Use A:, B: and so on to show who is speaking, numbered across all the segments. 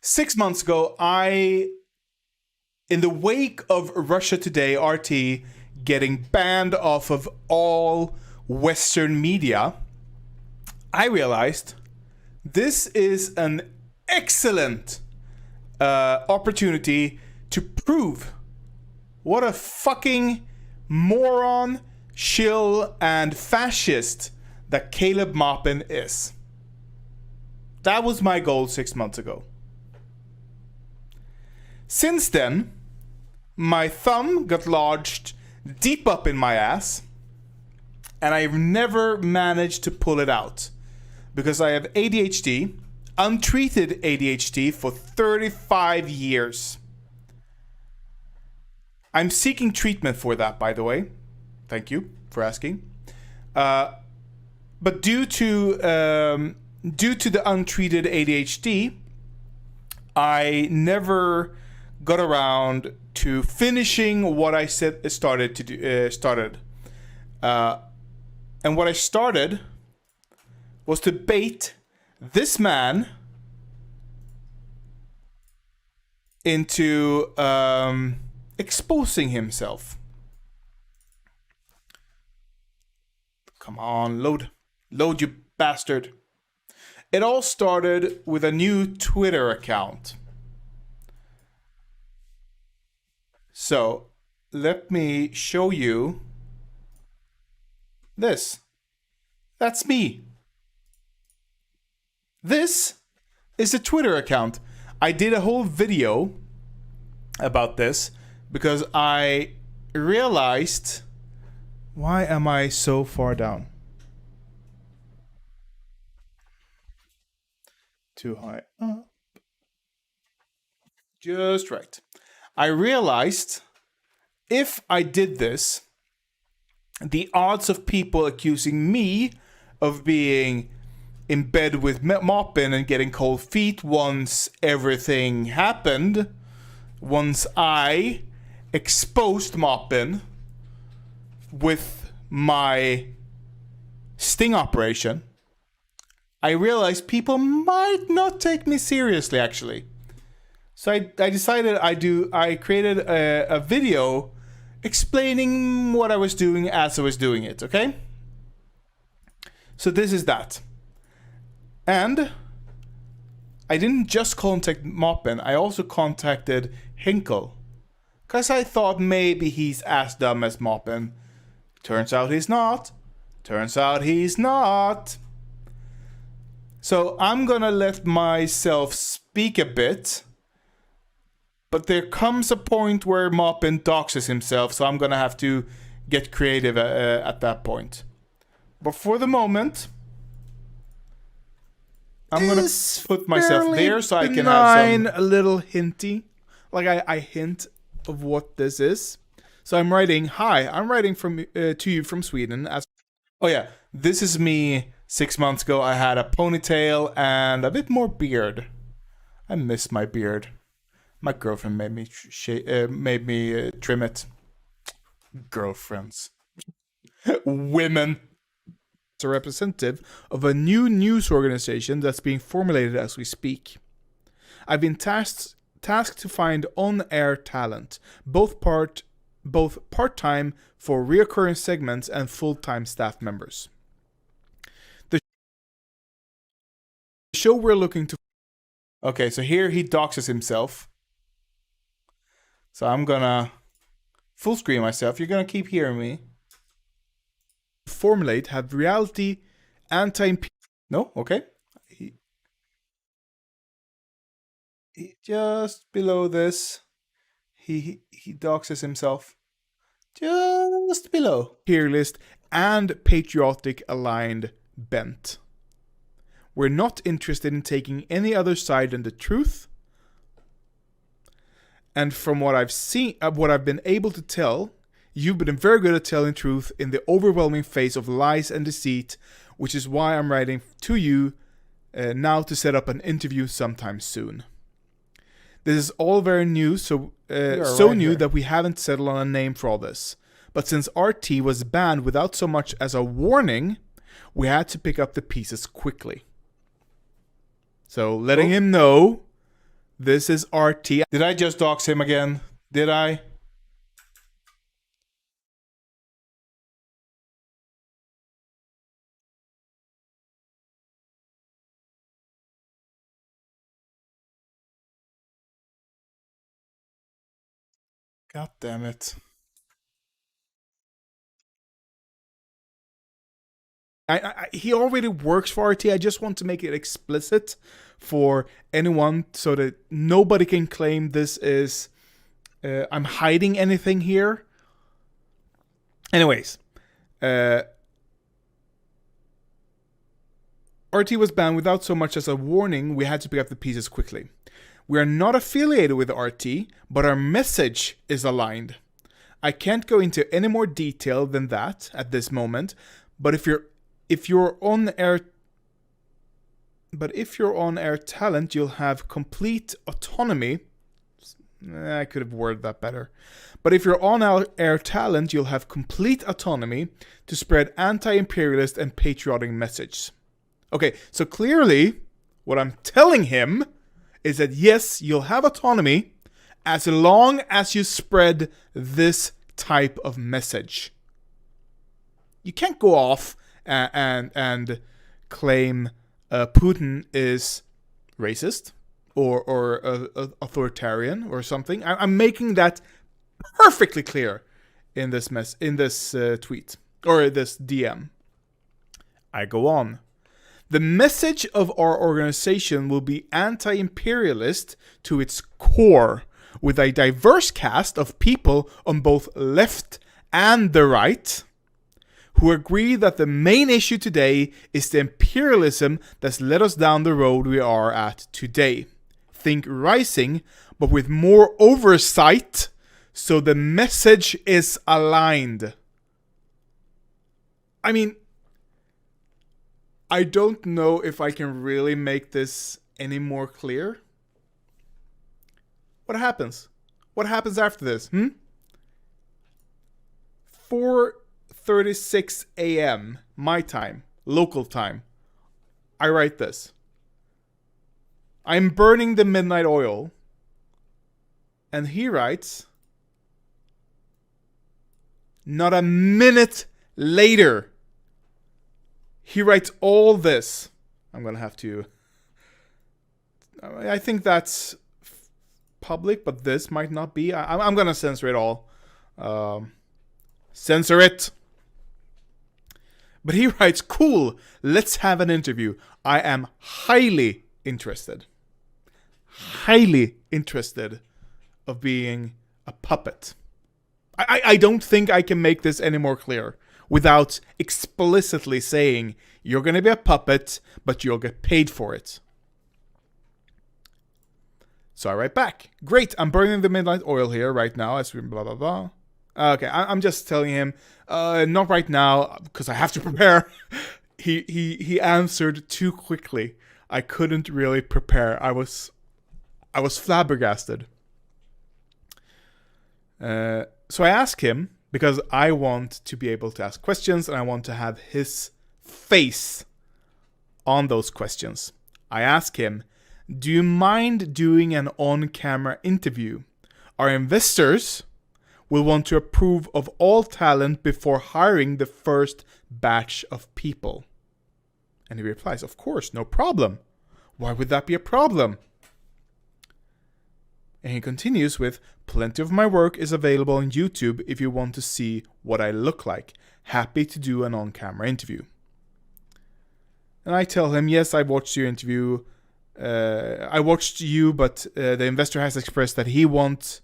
A: 6 months ago, in the wake of Russia Today, RT, getting banned off of all Western media, I realized this is an excellent opportunity to prove what a fucking moron, shill, and fascist that Caleb Maupin is. That was my goal 6 months ago. Since then, my thumb got lodged deep up in my ass, and I've never managed to pull it out because I have ADHD, untreated ADHD, for 35 years. I'm seeking treatment for that, by the way. Thank you for asking. But due to the untreated ADHD, I never got around to finishing what I started. And what I started was to bait this man into exposing himself. Come on, load, you bastard. It all started with a new Twitter account. So, let me show you this. That's me. This is a Twitter account. I did a whole video about this because I realized, why am I so far down? Too high up. Just right. I realized if I did this, the odds of people accusing me of being in bed with Maupin and getting cold feet once everything happened, once I exposed Maupin with my sting operation, I realized people might not take me seriously, actually. So I decided I created a video explaining what I was doing as I was doing it, okay? So this is that. And I didn't just contact Maupin, I also contacted Hinkle. Because I thought maybe he's as dumb as Maupin. Turns out he's not. So I'm gonna let myself speak a bit. But there comes a point where Maupin doxes himself, so I'm gonna have to get creative at that point. But for the moment, I'm gonna put myself there so I can have a little hinty. Like I hint of what this is. So I'm writing, hi, I'm writing to you from Sweden. Oh yeah, this is me 6 months ago. I had a ponytail and a bit more beard. I miss my beard. My girlfriend made me trim it. Girlfriends. Women. It's a representative of a new news organization that's being formulated as we speak. I've been tasked to find on-air talent, both part-time for reoccurring segments and full-time staff members. The show we're looking to... Okay, so here he doxes himself. So I'm gonna full screen myself. You're gonna keep hearing me. Formulate have reality no, okay. He just below this, he doxes himself. Just below. Imperialist and patriotic aligned bent. We're not interested in taking any other side than the truth. And from what I've seen, what I've been able to tell, you've been very good at telling truth in the overwhelming face of lies and deceit, which is why I'm writing to you now to set up an interview sometime soon. This is all very new, so new that we haven't settled on a name for all this. But since RT was banned without so much as a warning, we had to pick up the pieces quickly. So letting him know This is RT. Did I just dox him again? Did I? God damn it. He already works for RT. I just want to make it explicit for anyone so that nobody can claim this is I'm hiding anything here. Anyways, RT was banned without so much as a warning. We had to pick up the pieces quickly. We are not affiliated with RT, but our message is aligned. I can't go into any more detail than that at this moment, but if you're on air talent, you'll have complete autonomy. I could have worded that better. But if you're on air talent, you'll have complete autonomy to spread anti-imperialist and patriotic message. Okay, so clearly what I'm telling him is that yes, you'll have autonomy as long as you spread this type of message. You can't go off and claim Putin is racist or authoritarian or something. I'm making that perfectly clear in this tweet or this DM. I go on. The message of our organization will be anti-imperialist to its core, with a diverse cast of people on both left and the right who agree that the main issue today is the imperialism that's led us down the road we are at today. Think rising, but with more oversight, so the message is aligned. I mean, I don't know if I can really make this any more clear. What happens? What happens after this? 4:36 a.m. my time, local time. I write this. I'm burning the midnight oil. And he writes, not a minute later, he writes all this. I'm going to have to... I think that's public, but this might not be. I'm going to censor it all. Censor it. But he writes, cool, let's have an interview. I am highly interested. Highly interested of being a puppet. I don't think I can make this any more clear without explicitly saying you're going to be a puppet, but you'll get paid for it. So I write back. Great, I'm burning the midnight oil here right now as we blah, blah, blah. Okay, I'm just telling him, not right now, because I have to prepare. He answered too quickly. I couldn't really prepare. I was flabbergasted. So I ask him, because I want to be able to ask questions and I want to have his face on those questions. I ask him, do you mind doing an on-camera interview? Our investors will want to approve of all talent before hiring the first batch of people. And he replies, of course, no problem. Why would that be a problem? And he continues with, plenty of my work is available on YouTube if you want to see what I look like. Happy to do an on-camera interview. And I tell him, yes, I watched your interview. I watched you, but the investor has expressed that he wants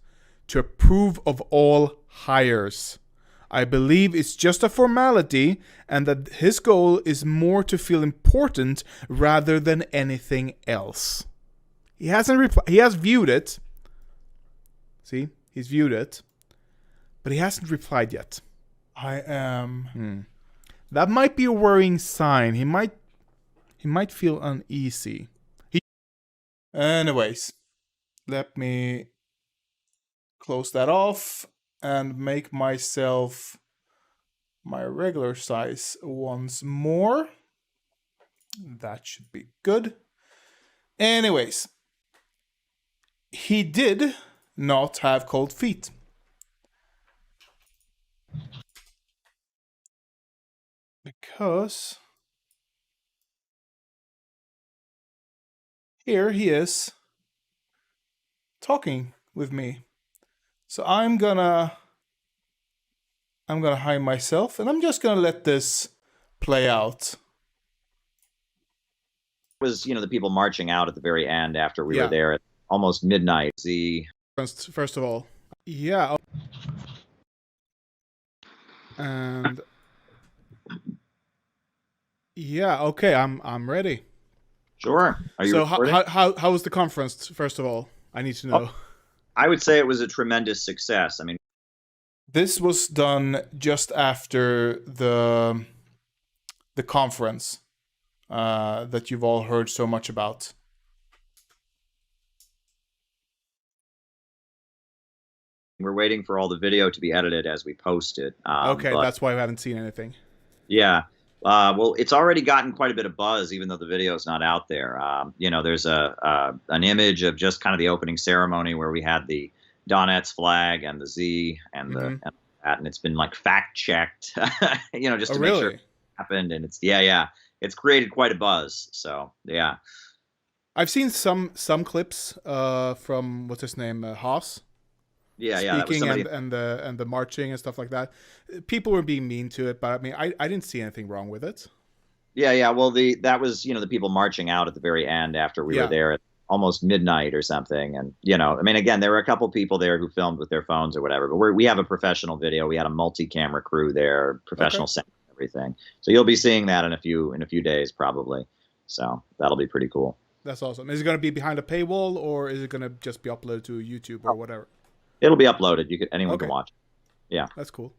A: to approve of all hires. I believe it's just a formality and that his goal is more to feel important rather than anything else. He hasn't replied. He has viewed it. See, he's viewed it, but he hasn't replied yet. I am. That might be a worrying sign. He might feel uneasy. Anyways, let me close that off and make myself my regular size once more. That should be good. Anyways, he did not have cold feet. Because here he is talking with me. So I'm gonna hide myself and I'm just gonna let this play out.
B: Was the people marching out at the very end after we were
A: Yeah.
B: there at almost midnight.
A: First of all. Yeah. And yeah, okay, I'm ready.
B: Sure. Are you
A: So
B: recording?
A: how was the conference? First of all, I need to
B: Oh,
A: know.
B: I would say it was a tremendous success. I mean,
A: This was done just after the conference that you've all heard so much about.
B: we're waiting for all the video to be edited as we post it.
A: Okay,
B: But
A: that's why we haven't seen anything.
B: yeah, well, it's already gotten quite a bit of buzz, even though the video is not out there. There's an image of just kind of the opening ceremony where we had the Donetsk flag and the Z and
A: Mm-hmm.
B: and it's been like fact checked, just
A: Oh,
B: to make sure
A: really?
B: it happened. And yeah, it's created quite a buzz. So yeah.
A: I've seen some clips from what's his name, Haas,
B: Yeah, that was
A: speaking
B: somebody.
A: and the marching and stuff like that. People were being mean to it, but I mean, I didn't see anything wrong with it.
B: Yeah. Well, that was the people marching out at the very end after we were
A: Yeah.
B: there at almost midnight or something. And I mean, again, there were a couple people there who filmed with their phones or whatever. But we have a professional video. We had a multi-camera crew there,
A: Okay.
B: professional sound, everything. So you'll be seeing that in a few days probably. So that'll be pretty cool.
A: That's awesome. Is it going to be behind a paywall or is it going to just be uploaded to YouTube or whatever?
B: It'll be uploaded. Anyone can
A: Okay,
B: watch. Yeah.
A: that's cool.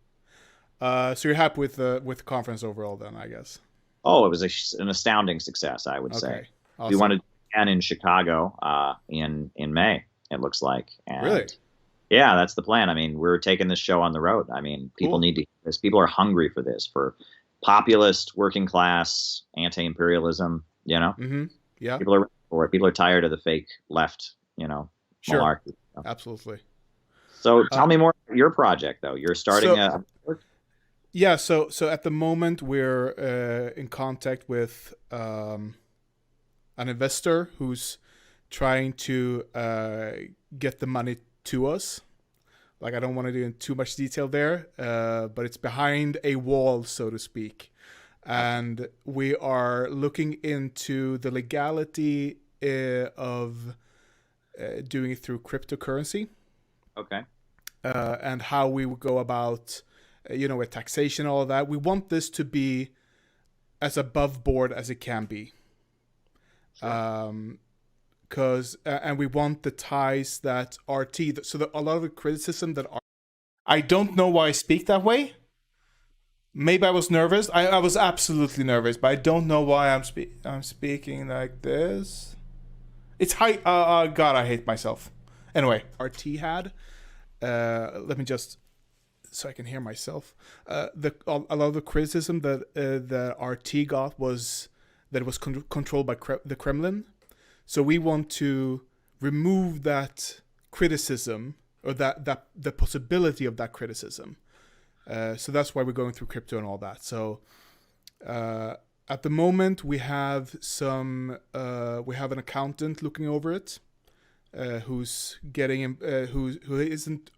A: So you're happy with the conference overall, then, I guess.
B: Oh, it was an astounding success, I would say.
A: Okay,
B: We
A: awesome.
B: wanted again in Chicago in May. It looks like,
A: Really
B: and yeah, that's the plan. I mean, we're taking this show on the road. I mean, people
A: cool.
B: need to hear this. People are hungry for this, for populist, working class, anti-imperialism.
A: Mm-hmm. Yeah,
B: People are ready for it. People are tired of the fake left,
A: sure,
B: malarkey.
A: absolutely.
B: So
A: Uh,
B: tell me more about your project, though. You're starting
A: so
B: a.
A: yeah, so at the moment we're in contact with an investor who's trying to get the money to us. Like, I don't want to do in too much detail there, but it's behind a wall, so to speak. And we are looking into the legality of doing it through cryptocurrency
B: Okay.
A: and how we would go about, with taxation, all of that. We want this to be as above board as it can be.
B: Sure.
A: Because and we want the ties that RT. So a lot of the criticism that I don't know why I speak that way. Maybe I was nervous. I was absolutely nervous, but I don't know why I'm speaking like this. It's high. God, I hate myself. Anyway, RT had. Let me just so I can hear myself. A lot of the criticism that the RT got was that it was controlled by the Kremlin. So we want to remove that criticism or that the possibility of that criticism. So that's why we're going through crypto and all that. So at the moment we have we have an accountant looking over it, who's getting who isn't.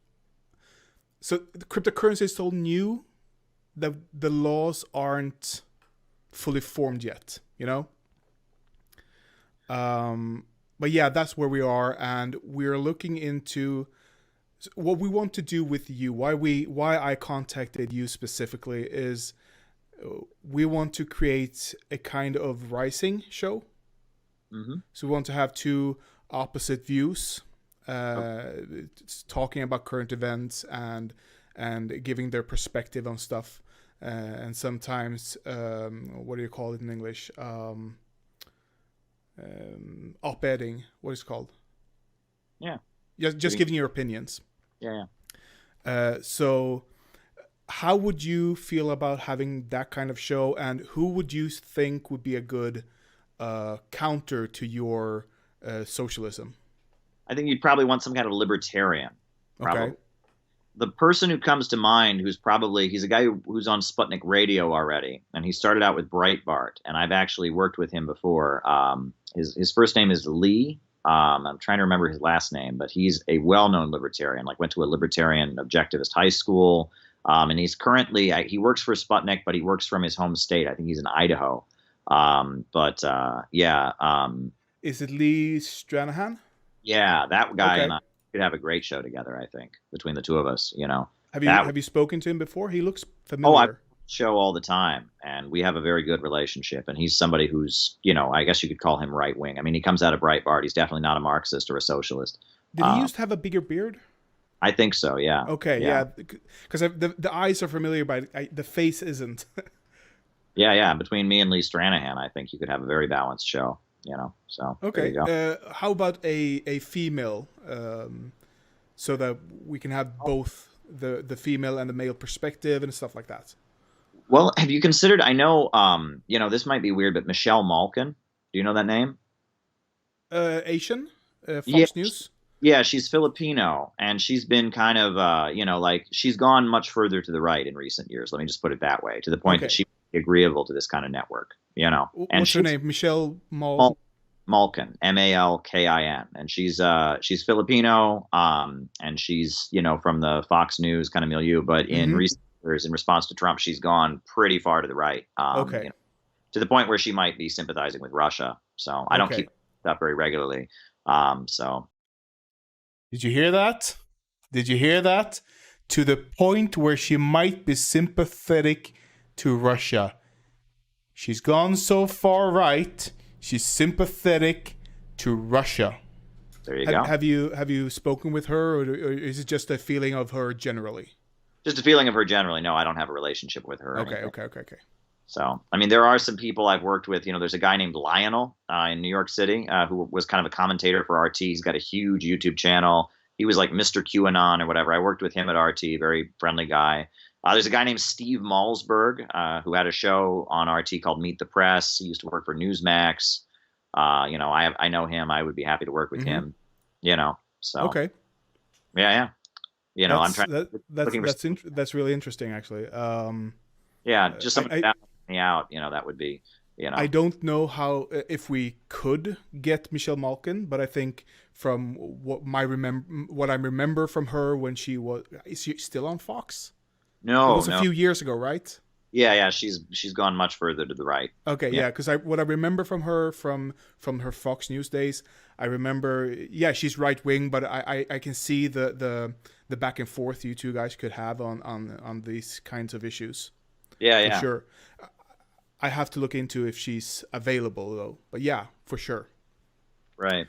A: So the cryptocurrency is still new. The laws aren't fully formed yet. But yeah, that's where we are, and we're looking into what we want to do with you. Why I contacted you specifically is we want to create a kind of rising show.
B: Mm-hmm.
A: So we want to have two opposite views, talking about current events and giving their perspective on stuff, and sometimes what do you call it in English? Op-edding. What is it called?
B: Yeah.
A: Just giving your opinions.
B: Yeah.
A: So how would you feel about having that kind of show, and who would you think would be a good counter to your socialism?
B: I think you'd probably want some kind of libertarian,
A: Okay.
B: probably. The person who comes to mind he's a guy who's on Sputnik Radio already, and he started out with Breitbart, and I've actually worked with him before. His first name is Lee. I'm trying to remember his last name, but he's a well-known libertarian. Like went to a libertarian objectivist high school, and he's currently he works for Sputnik, but he works from his home state. I think he's in Idaho. Yeah,
A: Is it Lee Stranahan?
B: yeah, that guy and
A: Okay.
B: I could have a great show together. I think between the two of us,
A: Have
B: that.
A: you spoken to him before? He looks
B: Oh, I
A: familiar.
B: show all the time, and we have a very good relationship. And he's somebody who's, I guess you could call him right wing. I mean, he comes out of Breitbart. He's definitely not a Marxist or a socialist.
A: Did he
B: Um,
A: used to have a bigger beard?
B: I think so. Yeah,
A: Okay,
B: yeah,
A: yeah, because the eyes are familiar, but the face isn't.
B: yeah. Between me and Lee Stranahan, I think you could have a very balanced show. So there you
A: Okay.
B: go.
A: How about a female, so that we can have both the female and the male perspective and stuff like that?
B: Well, have you considered? I know, this might be weird, but Michelle Malkin. Do you know that name?
A: Asian,
B: Yeah,
A: Fox News.
B: yeah, she's Filipino, and she's been kind of, like she's gone much further to the right in recent years. Let me just put it that way, to the point that
A: Okay.
B: she's agreeable to this kind of network, and
A: What's her
B: she's
A: name? Michelle Mal.
B: Mal- Malkin, Malkin, and she's Filipino, and she's from the Fox News kind of milieu, but in
A: Hmm.
B: recent years, in response to Trump, she's gone pretty far to the right,
A: Okay.
B: to the point where she might be sympathizing with Russia. So I don't
A: Okay.
B: keep up very regularly. So
A: Did you hear that? Did you hear that? To the point where she might be sympathetic to Russia. She's gone so far right. She's sympathetic to Russia.
B: there you go.
A: Have you spoken with her, or is it just a feeling of her generally?
B: Just a feeling of her generally. No, I don't have a relationship with her or
A: Okay,
B: anything.
A: okay.
B: So, I mean, there are some people I've worked with. There's a guy named Lionel in New York City who was kind of a commentator for RT. He's got a huge YouTube channel. He was like Mr. QAnon or whatever. I worked with him at RT, very friendly guy. There's a guy named Steve Malsberg who had a show on RT called Meet the Press. He used to work for Newsmax. I know him. I would be happy to work with
A: Mm-hmm.
B: him. So
A: Okay,
B: yeah. I'm trying looking for
A: that's really interesting, actually.
B: just somebody that help me out. That would be
A: I don't know how if we could get Michelle Malkin, but I think from what I remember from her when she was, is she still on Fox? It
B: no
A: was a
B: no
A: few years ago, right?
B: yeah she's gone much further to the right.
A: Okay, yeah, because what I remember from her from her Fox News days, I remember, yeah, she's right wing, but I can see the back and forth you two guys could have on these kinds of issues. For sure. I have to look into if she's available though, but yeah, for sure.
B: Right.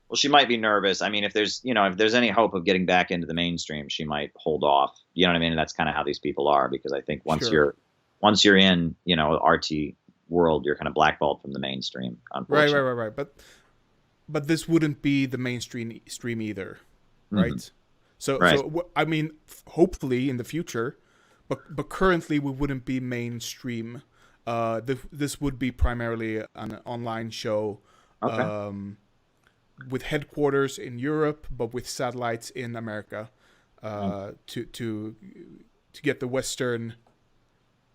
B: Well, she might be nervous. I mean, if there's any hope of getting back into the mainstream, she might hold off. You know what I mean? And that's kind of how these people are, because I think
A: Sure.
B: once you're in, RT world, you're kind of blackballed from the mainstream, unfortunately.
A: Right. But this wouldn't be the mainstream stream either, right?
B: Mhm.
A: So
B: Right.
A: I mean, hopefully in the future, but currently we wouldn't be mainstream. This would be primarily an online show,
B: Okay.
A: with headquarters in Europe, but with satellites in America, to get the Western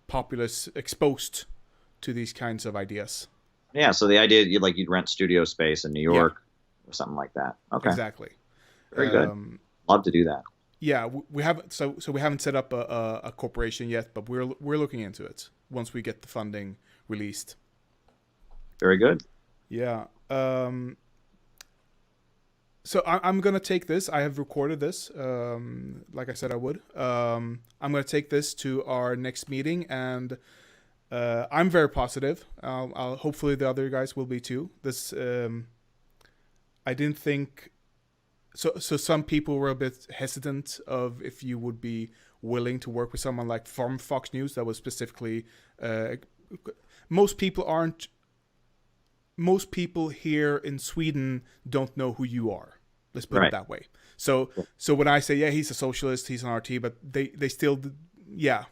A: populace exposed to these kinds of ideas.
B: Yeah. So the idea you'd rent studio space in New York or something like that. Okay.
A: Exactly.
B: Very good. Love to do that.
A: Yeah, we haven't. So we haven't set up a corporation yet, but we're looking into it once we get the funding released.
B: Very good.
A: Yeah. So I'm gonna take this. I have recorded this. Like I said, I would. I'm gonna take this to our next meeting, and I'm very positive. I'll hopefully the other guys will be too. This I didn't think. So some people were a bit hesitant of if you would be willing to work with someone like from Fox News that was specifically. Most people aren't. Most people here in Sweden don't know who you are. Let's put
B: Right.
A: it that way. So when I say, yeah, he's a socialist, he's an RT, but they still, yeah.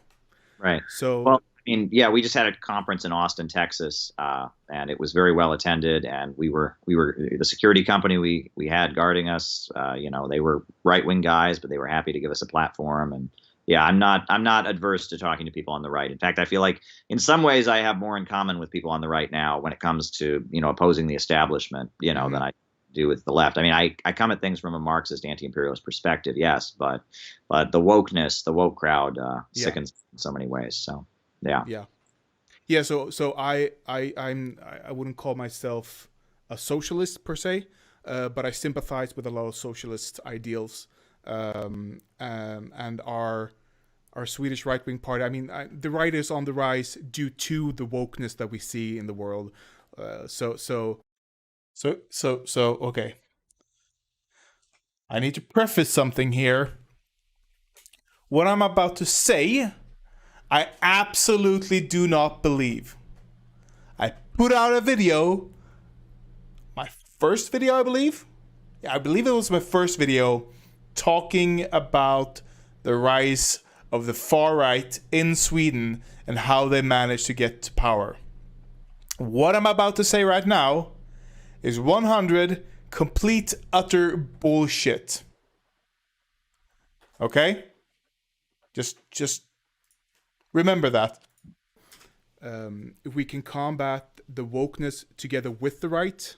B: Right.
A: So
B: Well, mean, yeah, we just had a conference in Austin, Texas, and it was very well attended. And we were the security company we had guarding us. They were right wing guys, but they were happy to give us a platform. And yeah, I'm not adverse to talking to people on the right. In fact, I feel like in some ways I have more in common with people on the right now when it comes to opposing the establishment, than I do with the left. I mean, I come at things from a Marxist, anti-imperialist perspective, yes, but the wokeness, the woke crowd
A: Yeah,
B: sickens in so many ways. So. Yeah.
A: yeah, yeah. So I wouldn't call myself a socialist per se, but I sympathize with a lot of socialist ideals, and our Swedish right wing party. I mean, the right is on the rise due to the wokeness that we see in the world. So okay. I need to preface something here. What I'm about to say, I absolutely do not believe. I put out a video, my first video, I believe. Yeah, I believe it was my first video talking about the rise of the far right in Sweden and how they managed to get to power. What I'm about to say right now is 100 complete, utter bullshit. Okay? Just remember that. If we can combat the wokeness together with the right,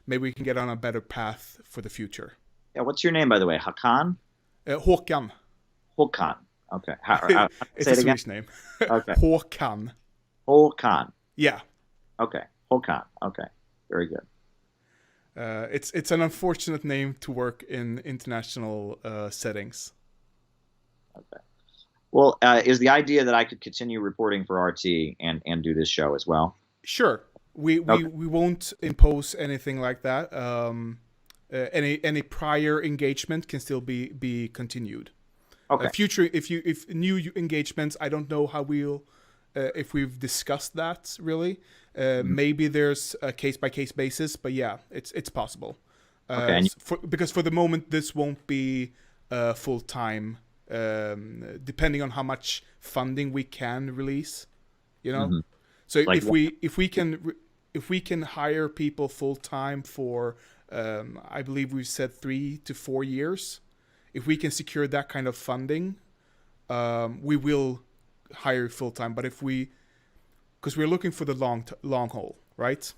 A: maybe we can get on a better path for the future.
B: Yeah. What's your name, by the way? Hakan?
A: Håkan.
B: Håkan. Okay.
A: It's
B: say
A: a
B: it again.
A: Swedish name.
B: Okay.
A: Håkan.
B: Håkan.
A: Yeah.
B: Okay. Håkan. Okay. Very good.
A: It's an unfortunate name to work in international settings.
B: Okay. Well, is the idea that I could continue reporting for RT and do this show as well?
A: Sure. We won't impose anything like that. Any prior engagement can still be continued.
B: Okay.
A: Future, if new engagements, I don't know how we'll if we've discussed that really. Maybe there's a case by case basis, but yeah, it's possible.
B: Okay.
A: Because for the moment, this won't be full time. Depending on how much funding we can release, So
B: Like
A: if we can hire people full time for, I believe we've said 3 to 4 years. If we can secure that kind of funding, we will hire full time. But because we're looking for the long haul, right?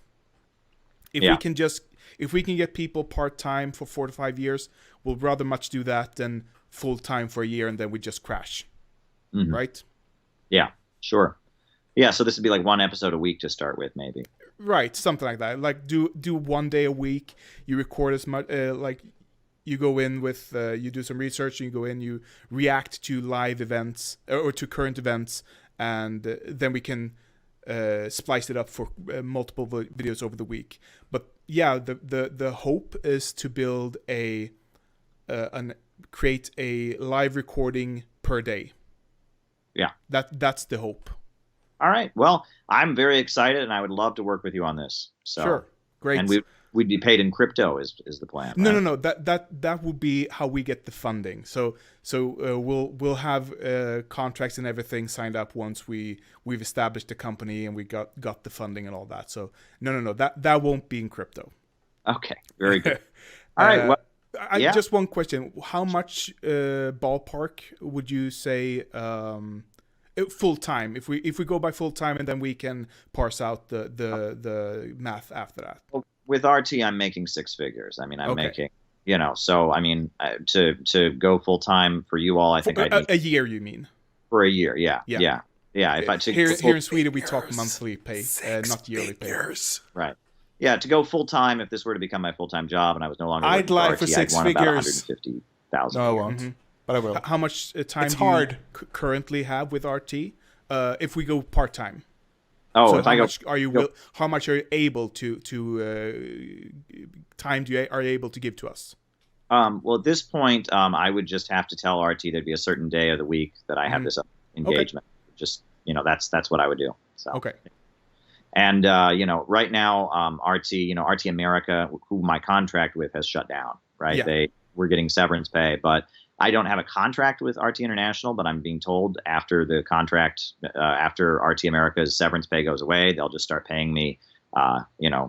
A: If we can get people part time for 4 to 5 years, we'll rather much do that than full time for a year and then we just crash, right?
B: Yeah, sure. Yeah, so this would be like one episode a week to start with, maybe.
A: Right, something like that. Like do 1 day a week. You record as much. Like you go in with you do some research and you go in. You react to live events or to current events, and then we can splice it up for multiple videos over the week. But yeah, the hope is to build create a live recording per day.
B: Yeah.
A: That's the hope.
B: All right. Well, I'm very excited, and I would love to work with you on this. So,
A: sure. Great.
B: And we'd be paid in crypto is the plan.
A: No,
B: right?
A: no. That would be how we get the funding. So we'll have contracts and everything signed up once we've established the company and we got the funding and all that. So no. That won't be in crypto.
B: Okay. Very good. All right. Well.
A: Just one question. How much ballpark would you say full time? If we go by full time and then we can parse out the math after that.
B: Well, with RT, I'm making 6 figures. I mean, I'm making, so I mean, to go full time for you all, I think
A: a year. You mean
B: for a year? Yeah. If
A: here in Sweden we talk monthly pay, not yearly pay.
B: Right. Yeah, to go full time, if this were to become my full time job, and I was no longer
A: I'd lie for 6
B: I'd
A: figures.
B: About 150,000.
A: No, I won't, but I will. How much time it's do hard. you currently have with RT? If we go part time.
B: Oh,
A: so
B: if
A: how
B: I go,
A: much are you? How much are you able to time are you able to give to us?
B: Well, at this point, I would just have to tell RT there'd be a certain day of the week that I have this engagement. Okay. Just that's what I would do. So
A: okay.
B: And right now, RT America, who my contract with, has shut down. Right,
A: yeah.
B: We're getting severance pay, but I don't have a contract with RT International, but I'm being told after the contract, after RT America's severance pay goes away, they'll just start paying me,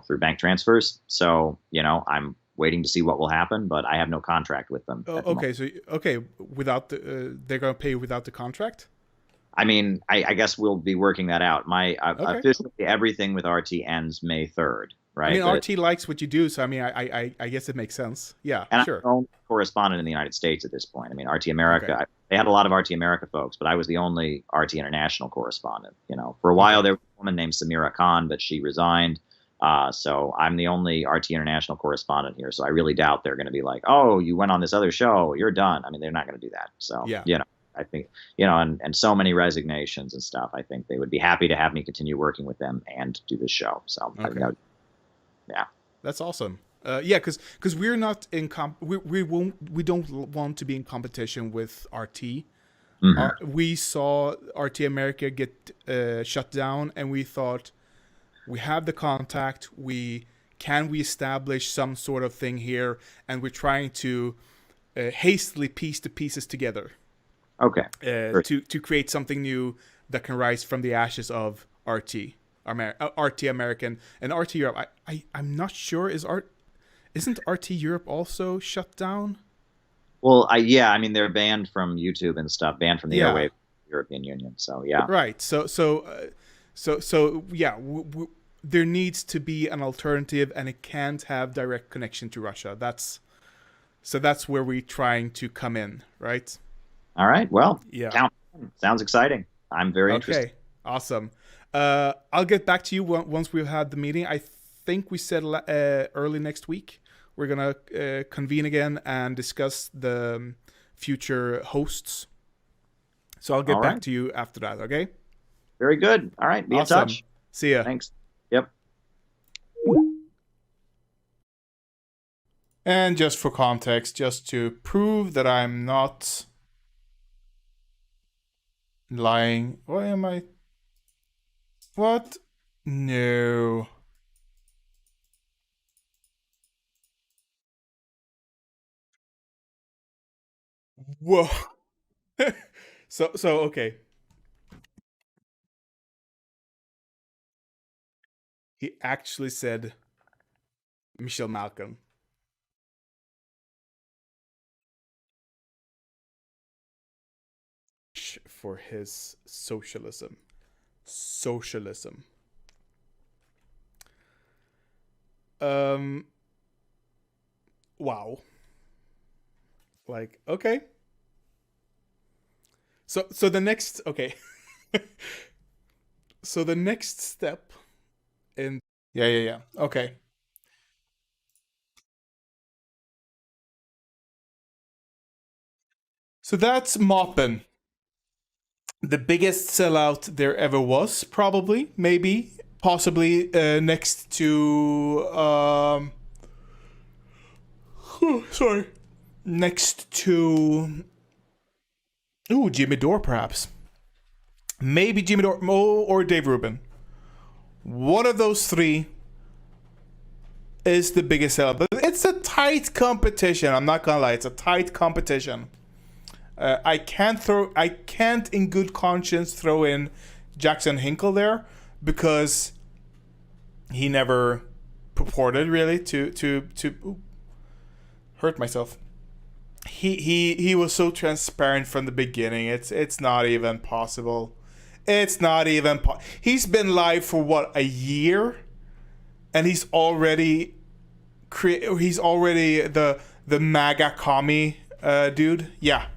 B: through bank transfers. So, I'm waiting to see what will happen, but I have no contract with them.
A: Oh,
B: at the
A: okay,
B: moment.
A: so without the they're gonna pay you without the contract.
B: I mean, I guess we'll be working that out. My
A: Okay.
B: officially everything with RT ends May 3rd,
A: I
B: right?
A: mean, RT likes what you do, so I mean, I guess it makes sense. Yeah,
B: And I'm
A: sure.
B: the only correspondent in the United States at this point. I mean, RT America,
A: Okay.
B: they had a lot of RT America folks, but I was the only RT International correspondent. For a while
A: Okay.
B: there was a woman named Samira Khan, but she resigned. So I'm the only RT International correspondent here. So I really doubt they're going to be like, oh, you went on this other show, you're done. I mean, they're not going to do that. So,
A: Yeah.
B: I think, and so many resignations and stuff. I think they would be happy to have me continue working with them and do this show. So,
A: Okay.
B: yeah.
A: That's awesome. Yeah, because we're not in we don't want to be in competition with RT.
B: Hmm.
A: We saw RT America get shut down, and we thought we have the contact. We establish some sort of thing here, and we're trying to hastily piece the pieces together
B: Okay. Sure.
A: to create something new that can rise from the ashes of RT American and RT Europe. I'm not sure isn't RT Europe also shut down?
B: Well, I mean, they're banned from YouTube and stuff, banned from the
A: Yeah.
B: airwaves, European Union. So, yeah.
A: Right. So yeah, there needs to be an alternative, and it can't have direct connection to Russia. That's where we're trying to come in, right?
B: All right. Well,
A: Yeah.
B: count. Sounds exciting. I'm very interested.
A: Okay. Awesome. I'll get back to you once we've had the meeting. I think we said early next week we're gonna convene again and discuss the future hosts. So I'll get
B: All
A: back
B: right.
A: to you after that. Okay.
B: Very good. All right. Be in
A: Awesome.
B: touch.
A: See ya.
B: Thanks. Yep.
A: And just for context, just to prove that I'm not lying. Why am I? What? No. Whoa. So okay. He actually said Michelle Malcolm for his socialism. Socialism. Wow. Like, okay. So the next, okay. So the next step in yeah. Okay. So that's Moppin. The biggest sellout there ever was, probably, maybe, possibly next to sorry, next to Jimmy Dore, perhaps. Maybe Jimmy Dore or Dave Rubin. One of those three is the biggest sellout. But it's a tight competition. I'm not gonna lie, it's a tight competition. I can't in good conscience throw in Jackson Hinkle there because he never purported really to hurt myself. He was so transparent from the beginning. It's not even possible. It's not even. He's been live for what, a year, and he's already the MAGA commie dude. Yeah.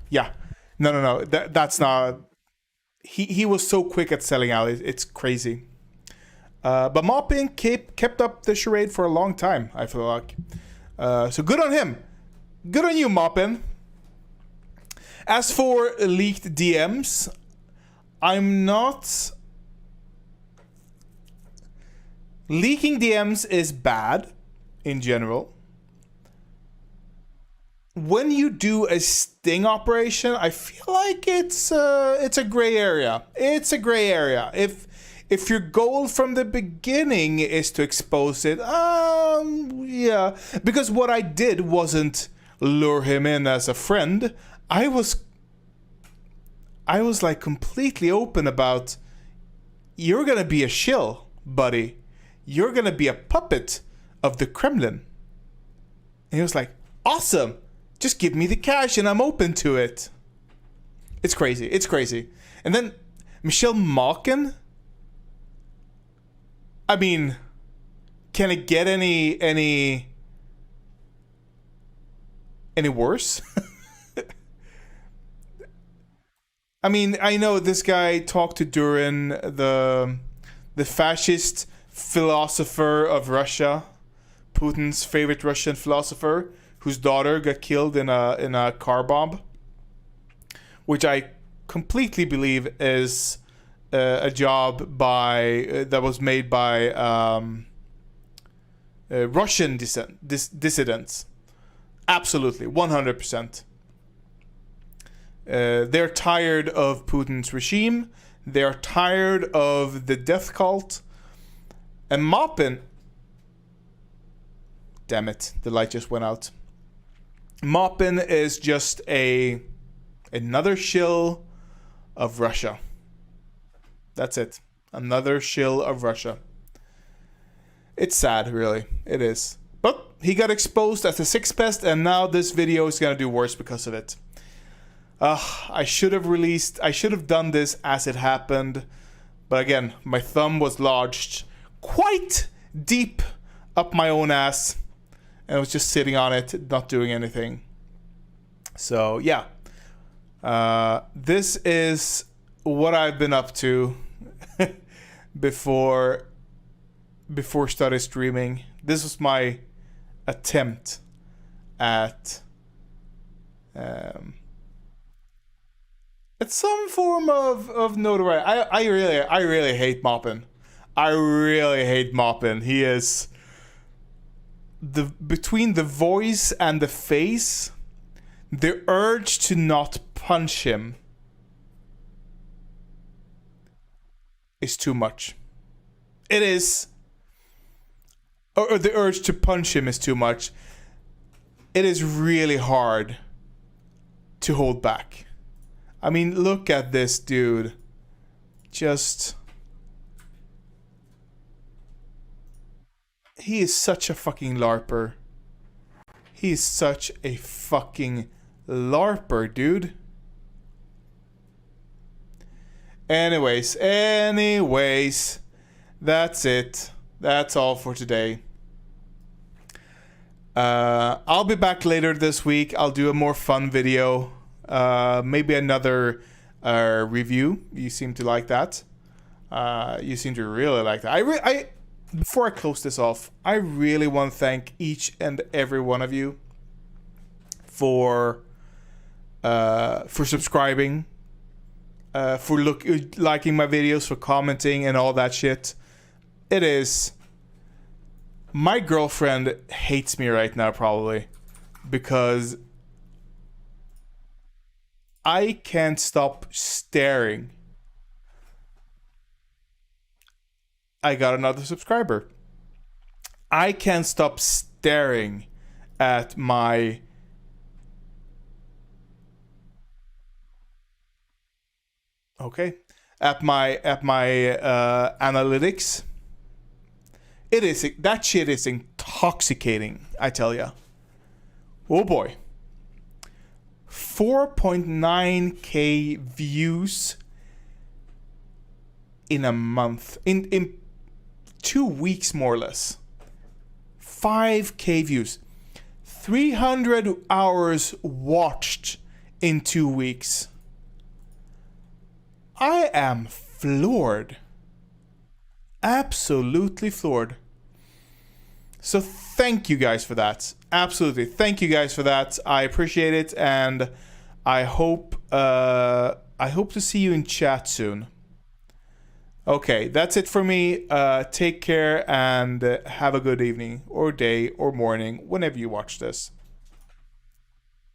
A: No. That's not. He was so quick at selling out. It's crazy. But Moppin kept up the charade for a long time, I feel like. So good on him. Good on you, Moppin. As for leaked DMs, I'm not. Leaking DMs is bad in general. When you do a sting operation, I feel like it's a gray area. It's a gray area. If your goal from the beginning is to expose it, yeah. Because what I did wasn't lure him in as a friend. I was like completely open about, you're gonna be a shill, buddy. You're gonna be a puppet of the Kremlin. And he was like, awesome. Just give me the cash and I'm open to it. It's crazy. It's crazy. And then Michelle Malkin. I mean, can it get any worse? I mean, I know this guy talked to Durin, the fascist philosopher of Russia, Putin's favorite Russian philosopher, whose daughter got killed in a car bomb, which I completely believe is a job that was made by Russian dissidents. Absolutely, 100%. They're tired of Putin's regime. They're tired of the death cult. And Maupin... Damn it, the light just went out. Maupin is just another shill of Russia. That's it. Another shill of Russia. It's sad, really. It is. But he got exposed as the sixth best, and now this video is gonna do worse because of it. I should have done this as it happened. But again, my thumb was lodged quite deep up my own ass. And I was just sitting on it, not doing anything. So, yeah. This is what I've been up to before started streaming. This was my attempt at some form of notoriety. I really hate Maupin. I really hate Maupin. He is between the voice and the face, the urge to not punch him is too much. It is. Or the urge to punch him is too much. It is really hard to hold back. I mean, look at this dude. Just... He is such a fucking LARPer. He is such a fucking LARPer, dude. Anyways, that's it. That's all for today. I'll be back later this week. I'll do a more fun video. Maybe another review. You seem to like that. You seem to really like that. Before I close this off, I really want to thank each and every one of you for subscribing, for liking my videos, for commenting and all that shit. It is... My girlfriend hates me right now, probably, because I can't stop staring. I got another subscriber. I can't stop staring at my... Okay. At my analytics. That shit is intoxicating, I tell ya. Oh boy. 4.9k views in a month. In 2 weeks, more or less. 5k views. 300 hours watched in 2 weeks. I am floored. Absolutely floored. So thank you guys for that. Absolutely. Thank you guys for that. I appreciate it, and I hope to see you in chat soon. Okay, that's it for me. Take care and have a good evening or day or morning whenever you watch this.